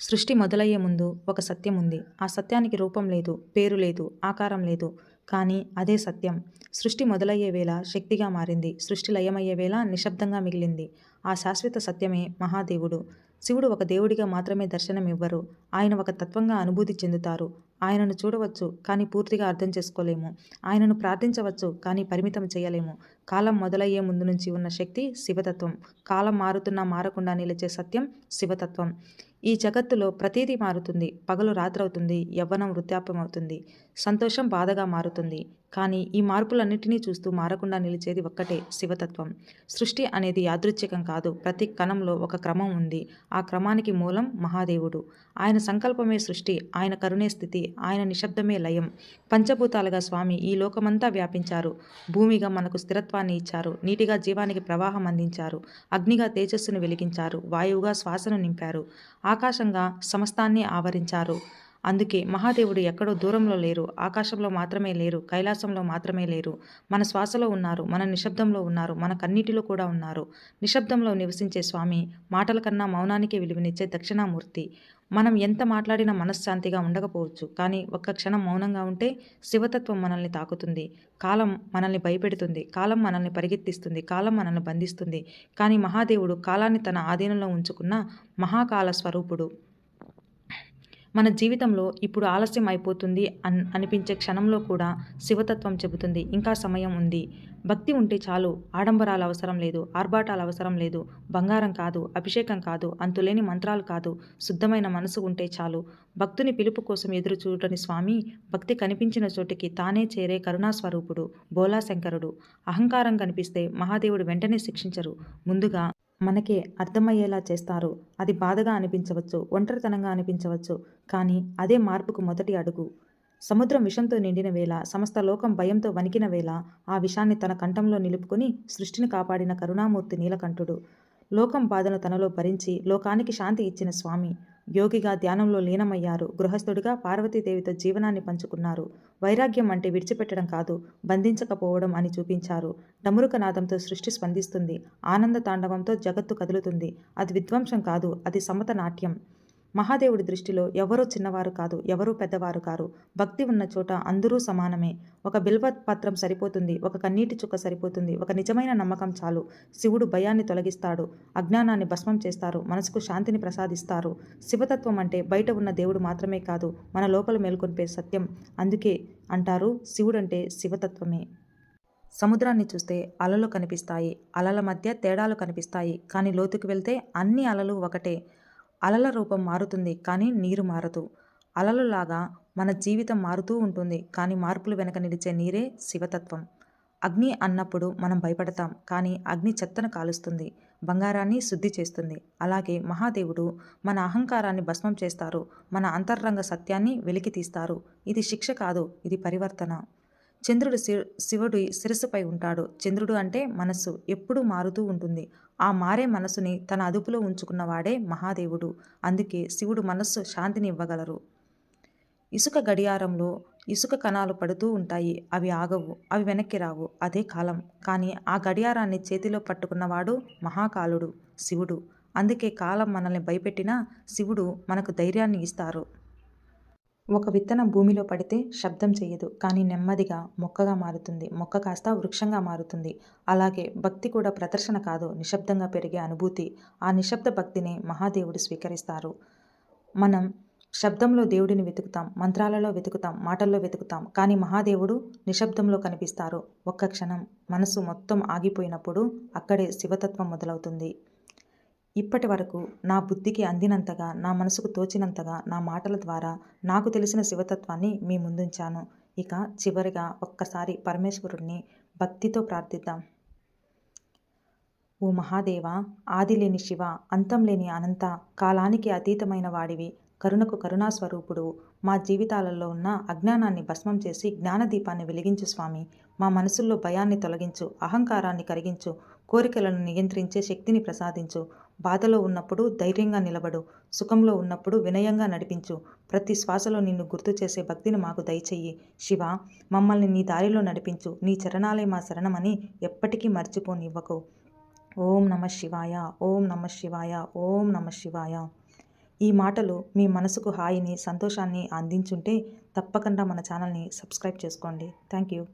సృష్టి మొదలయ్యే ముందు ఒక సత్యం ఉంది. ఆ సత్యానికి రూపం లేదు, పేరు లేదు, ఆకారం లేదు. కానీ అదే సత్యం. సృష్టి మొదలయ్యే వేళ శక్తిగా మారింది. సృష్టి లయమయ్యే వేళ నిశ్శబ్దంగా మిగిలింది. ఆ శాశ్వత సత్యమే మహాదేవుడు. శివుడు ఒక దేవుడిగా మాత్రమే దర్శనమివ్వరు. ఆయన ఒక తత్వంగా అనుభూతి చెందుతారు. ఆయనను చూడవచ్చు, కానీ పూర్తిగా అర్థం చేసుకోలేము. ఆయనను ప్రార్థించవచ్చు, కానీ పరిమితం చేయలేము. కాలం మొదలయ్యే ముందు నుంచి ఉన్న శక్తి శివతత్వం. కాలం మారుతున్నా మారకుండా నిలిచే సత్యం శివతత్వం. ఈ జగత్తులో ప్రతీదీ మారుతుంది. పగలు రాత్రవుతుంది, యవ్వనం వృద్ధాప్యమవుతుంది, సంతోషం బాధగా మారుతుంది. కానీ ఈ మార్పులన్నిటినీ చూస్తూ మారకుండా నిలిచేది ఒక్కటే శివతత్వం. సృష్టి అనేది యాదృచ్ఛికం కాదు. ప్రతి కణంలో ఒక క్రమం ఉంది. ఆ క్రమానికి మూలం మహాదేవుడు. ఆయన సంకల్పమే సృష్టి, ఆయన కరుణే స్థితి, ఆయన నిశ్శబ్దమే లయం. పంచభూతాలుగా స్వామి ఈ లోకమంతా వ్యాపించారు. భూమిగా మనకు స్థిరత్వాన్ని ఇచ్చారు. నీటిగా జీవానికి ప్రవాహం అందించారు. అగ్నిగా తేజస్సును వెలిగించారు. వాయువుగా శ్వాసను నింపారు. ఆకాశంగా సమస్తాన్ని ఆవరించారు. అందుకే మహాదేవుడు ఎక్కడో దూరంలో లేరు, ఆకాశంలో మాత్రమే లేరు, కైలాసంలో మాత్రమే లేరు. మన శ్వాసలో ఉన్నారు, మన నిశ్శబ్దంలో ఉన్నారు, మన కన్నీటిలో కూడా ఉన్నారు. నిశ్శబ్దంలో నివసించే స్వామి మాటల కన్నా మౌనానికి విలువనిచ్చే దక్షిణామూర్తి. మనం ఎంత మాట్లాడినా మనశ్శాంతిగా ఉండకపోవచ్చు, కానీ ఒక్క క్షణం మౌనంగా ఉంటే శివతత్వం మనల్ని తాకుతుంది. కాలం మనల్ని భయపెడుతుంది, కాలం మనల్ని పరిగెత్తిస్తుంది, కాలం మనల్ని బంధిస్తుంది. కానీ మహాదేవుడు కాలాన్ని తన ఆధీనంలో ఉంచుకున్న మహాకాల స్వరూపుడు. మన జీవితంలో ఇప్పుడు ఆలస్యం అయిపోతుంది అనిపించే క్షణంలో కూడా శివతత్వం చెబుతుంది ఇంకా సమయం ఉంది. భక్తి ఉంటే చాలు. ఆడంబరాలు అవసరం లేదు, ఆర్భాటాలు అవసరం లేదు. బంగారం కాదు, అభిషేకం కాదు, అంతులేని మంత్రాలు కాదు. శుద్ధమైన మనసు ఉంటే చాలు. భక్తుని పిలుపు కోసం ఎదురు చూడని స్వామి భక్తి కనిపించిన చోటికి తానే చేరే కరుణాస్వరూపుడు బోలాశంకరుడు. అహంకారం కనిపిస్తే మహాదేవుడు వెంటనే శిక్షించరు. ముందుగా మనకే అర్థమయ్యేలా చేస్తారు. అది బాధగా అనిపించవచ్చు, ఒంటరితనంగా అనిపించవచ్చు, కానీ అదే మార్పుకు మొదటి అడుగు. సముద్రం విషంతో నిండిన వేళ, సమస్త లోకం భయంతో వణికిన వేళ, ఆ విషాన్ని తన కంఠంలో నిలుపుకొని సృష్టిని కాపాడిన కరుణామూర్తి నీలకంఠుడు. లోకం బాధను తనలో భరించి లోకానికి శాంతి ఇచ్చిన స్వామి. యోగిగా ధ్యానంలో లీనమయ్యారు. గృహస్థుడిగా పార్వతీదేవితో జీవనాన్ని పంచుకున్నారు. వైరాగ్యం అంటే విడిచిపెట్టడం కాదు, బంధించకపోవడం అని చూపించారు. డమరుక నాదంతో సృష్టి స్పందిస్తుంది. ఆనంద తాండవంతో జగత్తు కదులుతుంది. అది విధ్వంసం కాదు, అది సమత నాట్యం. మహాదేవుడి దృష్టిలో ఎవరూ చిన్నవారు కాదు, ఎవరూ పెద్దవారు కారు. భక్తి ఉన్న చోట అందరూ సమానమే. ఒక బిల్వ పత్రం సరిపోతుంది, ఒక కన్నీటి చుక్క సరిపోతుంది, ఒక నిజమైన నమ్మకం చాలు. శివుడు భయాన్ని తొలగిస్తాడు, అజ్ఞానాన్ని భస్మం చేస్తారు, మనసుకు శాంతిని ప్రసాదిస్తారు. శివతత్వం అంటే బయట ఉన్న దేవుడు మాత్రమే కాదు, మన లోపల మేల్కొనిపే సత్యం. అందుకే అంటారు శివుడంటే శివతత్వమే. సముద్రాన్ని చూస్తే అలలు కనిపిస్తాయి, అలల మధ్య తేడాలు కనిపిస్తాయి, కానీ లోతుకు వెళ్తే అన్ని అలలు ఒకటే. అలల రూపం మారుతుంది, కానీ నీరు మారదు. అలలులాగా మన జీవితం మారుతూ ఉంటుంది, కానీ మార్పులు వెనక నిలిచే నీరే శివతత్వం. అగ్ని అన్నప్పుడు మనం భయపడతాం, కానీ అగ్ని చెత్తను కాలుస్తుంది, బంగారాన్ని శుద్ధి చేస్తుంది. అలాగే మహాదేవుడు మన అహంకారాన్ని భస్మం చేస్తారు, మన అంతరంగ సత్యాన్ని వెలికి తీస్తారు. ఇది శిక్ష కాదు, ఇది పరివర్తన. చంద్రుడు శివుడి శిరస్సుపై ఉంటాడు. చంద్రుడు అంటే మనస్సు, ఎప్పుడూ మారుతూ ఉంటుంది. ఆ మారే మనసుని తన అదుపులో ఉంచుకున్నవాడే మహాదేవుడు. అందుకే శివుడు మనస్సు శాంతిని ఇవ్వగలరు. ఇసుక గడియారంలో ఇసుక కణాలు పడుతూ ఉంటాయి, అవి ఆగవు, అవి వెనక్కి రావు, అదే కాలం. కానీ ఆ గడియారాన్ని చేతిలో పట్టుకున్నవాడు మహాకాలుడు, శివుడు. అందుకే కాలం మనల్ని భయపెట్టినా శివుడు మనకు ధైర్యాన్ని ఇస్తారు. ఒక విత్తనం భూమిలో పడితే శబ్దం చేయదు, కానీ నెమ్మదిగా మొక్కగా మారుతుంది. మొక్క కాస్త వృక్షంగా మారుతుంది. అలాగే భక్తి కూడా ప్రదర్శన కాదు, నిశ్శబ్దంగా పెరిగే అనుభూతి. ఆ నిశ్శబ్ద భక్తిని మహాదేవుడు స్వీకరిస్తారు. మనం శబ్దంలో దేవుడిని వెతుకుతాం, మంత్రాలలో వెతుకుతాం, మాటల్లో వెతుకుతాం, కానీ మహాదేవుడు నిశ్శబ్దంలో కనిపిస్తారు. ఒక్క క్షణం మనసు మొత్తం ఆగిపోయినప్పుడు అక్కడే శివతత్వం మొదలవుతుంది. ఇప్పటి వరకు నా బుద్ధికి అందినంతగా, నా మనసుకు తోచినంతగా, నా మాటల ద్వారా నాకు తెలిసిన శివతత్వాన్ని మీ ముందుంచాను. ఇక చివరిగా ఒక్కసారి పరమేశ్వరుణ్ణి భక్తితో ప్రార్థిద్దాం. ఓ మహాదేవ, ఆదిలేని శివ, అంతం లేని అనంత, కాలానికి అతీతమైన వాడివి, కరుణకు కరుణాస్వరూపుడు, మా జీవితాలలో ఉన్న అజ్ఞానాన్ని భస్మం చేసి జ్ఞానదీపాన్ని వెలిగించు స్వామి. మా మనసుల్లో భయాన్ని తొలగించు, అహంకారాన్ని కరిగించు, కోరికలను నియంత్రించే శక్తిని ప్రసాదించు. బాధలో ఉన్నప్పుడు ధైర్యంగా నిలబడు, సుఖంలో ఉన్నప్పుడు వినయంగా నడిపించు. ప్రతి శ్వాసలో నిన్ను గుర్తు చేసే భక్తిని మాకు దయచెయ్యి. శివ, మమ్మల్ని నీ దారిలో నడిపించు. నీ చరణాలే మా శరణమని ఎప్పటికీ మర్చిపోనివ్వకు. ఓం నమ శివాయ, ఓం నమ శివాయ, ఓం నమ శివాయ. ఈ మాటలు మీ మనసుకు హాయిని, సంతోషాన్ని అందించుంటే తప్పకుండా మన ఛానల్ని సబ్స్క్రైబ్ చేసుకోండి. Thank you.